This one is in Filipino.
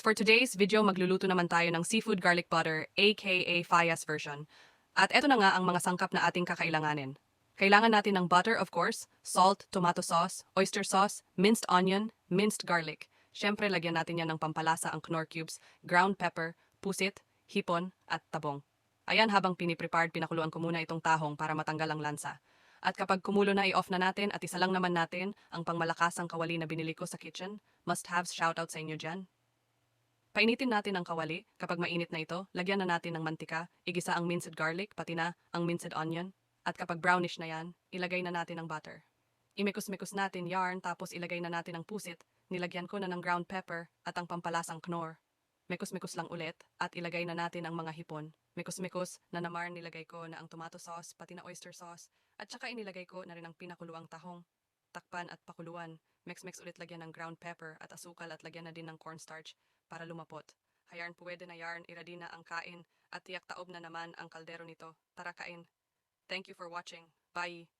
for today's video, magluluto naman tayo ng seafood garlic butter, aka Fayas version. At eto na nga ang mga sangkap na ating kakailanganin. Kailangan natin ng butter, of course, salt, tomato sauce, oyster sauce, minced onion, minced garlic. Siyempre, lagyan natin yan ng pampalasa ang Knorr cubes, ground pepper, pusit, hipon, at tabong. Ayan, habang piniprepared, pinakuluan ko muna itong tahong para matanggal ang lansa. At kapag kumulo na, i-off na natin at isa lang naman natin ang pangmalakasang kawali na binili ko sa kitchen. Must-haves shoutout sa inyo dyan. Painitin natin ang kawali. Kapag mainit na ito, lagyan na natin ng mantika, igisa ang minced garlic, pati na ang minced onion. At kapag brownish na yan, ilagay na natin ang butter. Imikus-mikus natin yarn, tapos ilagay na natin ang pusit. Nilagyan ko na ng ground pepper at ang pampalasang Knorr. Mikus-mikus lang ulit at ilagay na natin ang mga hipon. Mikus-mikus na namar nilagay ko na ang tomato sauce, pati na oyster sauce. At saka inilagay ko na rin ang pinakuluang tahong. Takpan at pakuluan. Mix-mix ulit, lagyan ng ground pepper at asukal at lagyan na din ng cornstarch para lumapot. Hayaan pwede na yarn, iradi na ang kain at tiyak taob na naman ang kaldero nito. Tara kain. Thank you for watching. Bye!